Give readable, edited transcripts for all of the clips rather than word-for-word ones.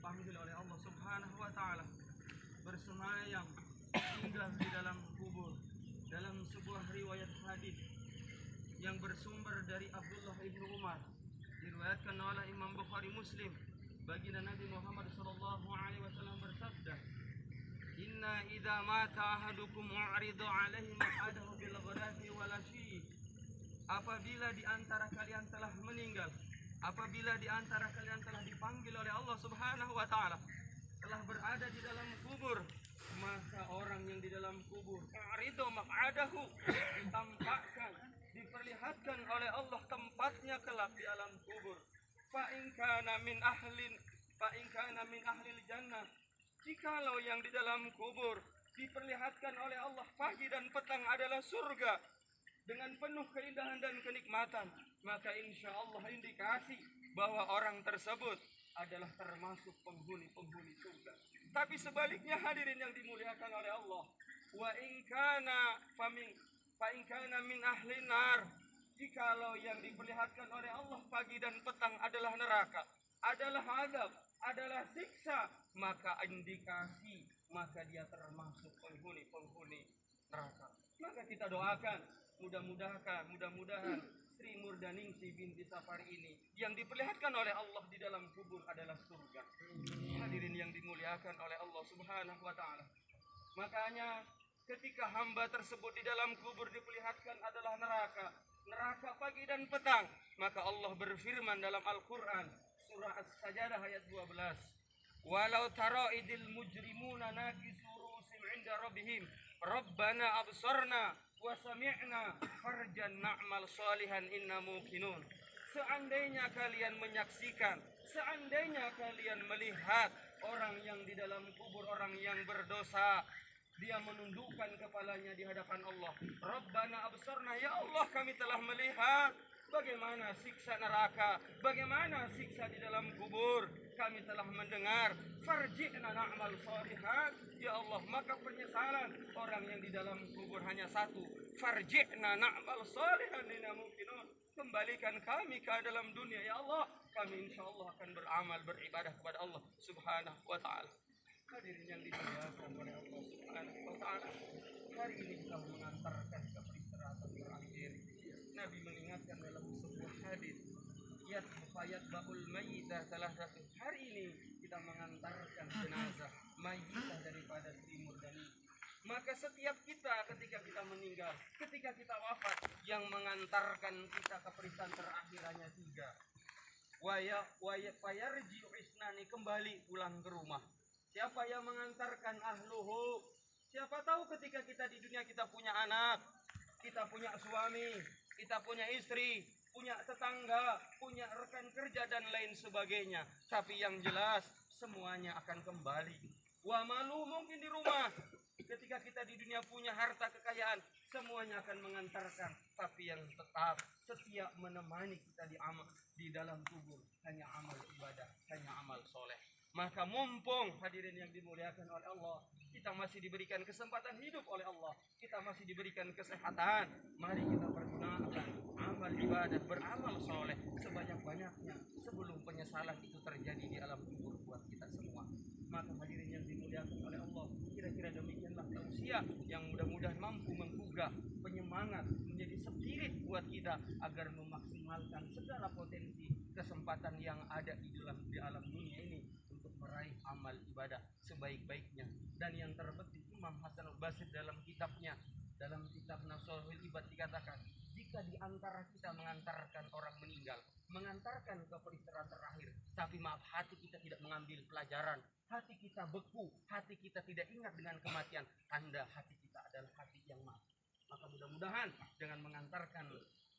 dipanggil oleh Allah Subhanahu wa taala bersemayam tinggal di dalam kubur. Dalam sebuah riwayat hadis yang bersumber dari Abdullah ibnu Umar, diriwayatkan oleh Imam Bukhari Muslim, baginda Nabi Muhammad sallallahu alaihi wasallam bersabda, "Inna idza mata ahadukum mu'ridu alaihi maq'adahu bil ghadati wal ashi." Apabila di antara kalian telah meninggal, apabila di antara kalian telah dipanggil oleh Allah Subhanahu wa taala, telah berada di dalam kubur, maka orang yang di dalam kubur mu'ridu maq'adahu, ditampakkan, diperlihatkan oleh Allah tempatnya kelak di alam kubur. Fa in kana min ahlil jannah, jikalau yang di dalam kubur diperlihatkan oleh Allah pagi dan petang adalah surga dengan penuh keindahan dan kenikmatan, maka insya Allah indikasi bahwa orang tersebut adalah termasuk penghuni surga. Tapi sebaliknya hadirin yang dimuliakan oleh Allah, wa in kana min ahli nar, jikalau yang diperlihatkan oleh Allah pagi dan petang adalah neraka, adalah azab, adalah siksa, maka indikasi dia termasuk penghuni neraka. Maka kita doakan, mudah-mudahan Sri Murdaningsi binti Safari ini yang diperlihatkan oleh Allah di dalam kubur adalah surga. Hadirin yang dimuliakan oleh Allah Subhanahu wa taala. Makanya ketika hamba tersebut di dalam kubur diperlihatkan adalah neraka pagi dan petang, maka Allah berfirman dalam Al-Qur'an surah As-Sajdah ayat 12, "Walau tara idil mujrimuna nakisu ru'usihim 'inda rabbihim, Rabbana absarna wa sami'na farjan na'mal salihan inna muqinun." Seandainya kalian menyaksikan, seandainya kalian melihat orang yang di dalam kubur, orang yang berdosa, dia menundukkan kepalanya di hadapan Allah, Rabbana absarna, ya Allah kami telah melihat bagaimana siksa neraka, bagaimana siksa di dalam kubur, kami telah mendengar, farji'na na'mal salihan, ya Allah maka penyesalan orang yang di dalam kubur hanya satu, farji'na na'mal salihan inna muqinun, kembalikan kami ke dalam dunia ya Allah, kami insyaallah akan beramal beribadah kepada Allah Subhanahu wa taala. Hadirin yang dimuliakan oleh Allah Subhanahu wa taala, hari ini kita mengantarkan ke peristirahatan terakhir. Nabi mengingatkan dalam sebuah hadis, yatba'ul mayyitah salah satu. Hari ini kita mengantarkan jenazah mayyitah daripada Sri Murdaningsi. Maka setiap kita ketika kita meninggal, ketika kita wafat, yang mengantarkan kita ke peristirahatan terakhir hanya 3. Fayarji'u isnani, kembali pulang ke rumah. Siapa yang mengantarkan? Ahluhu. Siapa tahu ketika kita di dunia kita punya anak, kita punya suami, kita punya istri, punya tetangga, punya rekan kerja dan lain sebagainya. Tapi yang jelas semuanya akan kembali. Wa malu, mungkin di rumah. Ketika kita di dunia punya harta kekayaan, semuanya akan mengantarkan. Tapi yang tetap setia menemani kita di dalam kubur hanya amal ibadah, hanya amal soleh. Maka mumpung hadirin yang dimuliakan oleh Allah, kita masih diberikan kesempatan hidup oleh Allah, kita masih diberikan kesehatan, mari kita pergunakan amal ibadah, beramal soleh sebanyak-banyaknya sebelum penyesalan itu terjadi di alam kubur buat kita semua. Maka hadirin yang dimuliakan oleh Allah, kira-kira demikianlah tausiah yang mudah-mudahan mampu menggugah, penyemangat, menjadi spirit buat kita agar memaksimalkan segala potensi kesempatan yang ada di alam dunia ini untuk meraih amal ibadah sebaik-baiknya. Dan yang terpenting, Imam Hasan al-Basri dalam kitab Nashorul Ibad dikatakan, jika di antara kita mengantarkan orang meninggal, mengantarkan ke peristirahatan terakhir, tapi maaf hati kita tidak mengambil pelajaran, hati kita beku, hati kita tidak ingat dengan kematian, tanda hati kita adalah hati yang mati. Maka mudah-mudahan dengan mengantarkan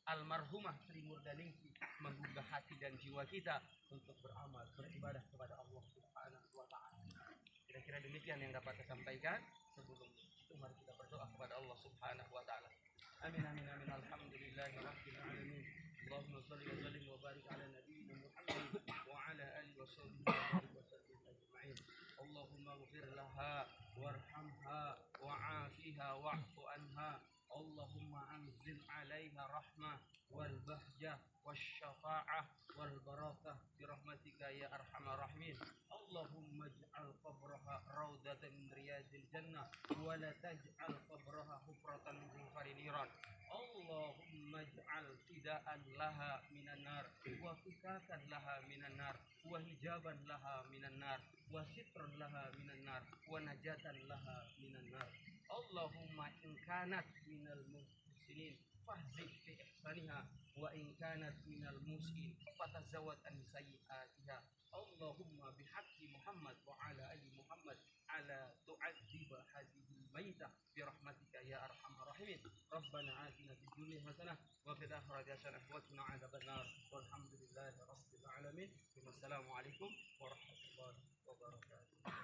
almarhumah Sri Murdaningsi menggugah hati dan jiwa kita untuk beramal, beribadah kepada Allah Subhanahu wa taala. Kira-kira demikian yang dapat saya sampaikan. Sebelum itu mari kita berdoa kepada Allah Subhanahu wa taala. Amin amin amin. Alhamdulillahirabbil alamin. Allahumma shalli wa sallim wa barik ala nabiyyina Muhammad wa ala alihi wa sahbihi ajma'in. Allahumma ighfir laha warhamha wa'afiha wa'fu anha. Allahumma anzil 'alaiha rahmah wal bahjah wasyafa'ah wal barakah bi rahmatika ya arhamar rahimin. Allahumma ij'al qabraha raudatan min riyadil jannah wa la taj'al qabraha hufratan min hufari niran. Allahumma ij'al fidaan laha minan nar wa fikatan laha minan nar wa hijaban laha minan nar wa sitran laha minan nar wa najatan laha minan nar. Allahumma in kanat minal muhsinin fahzik fi ihsaniha wa in kanat minal musyin fatazawad an sayyi'atiha. Allahumma bihaqqi Muhammad wa ala ali Muhammad ala tu'adziba hadhihi maitah bi rahmatika ya arhamar rahimin. Rabbana atina fid dunya hasanah wa fil akhirati hasanah wa qina adzabannar. Walhamdulillahi rabbil alamin. Wassalamu alaikum warahmatullahi wabarakatuh.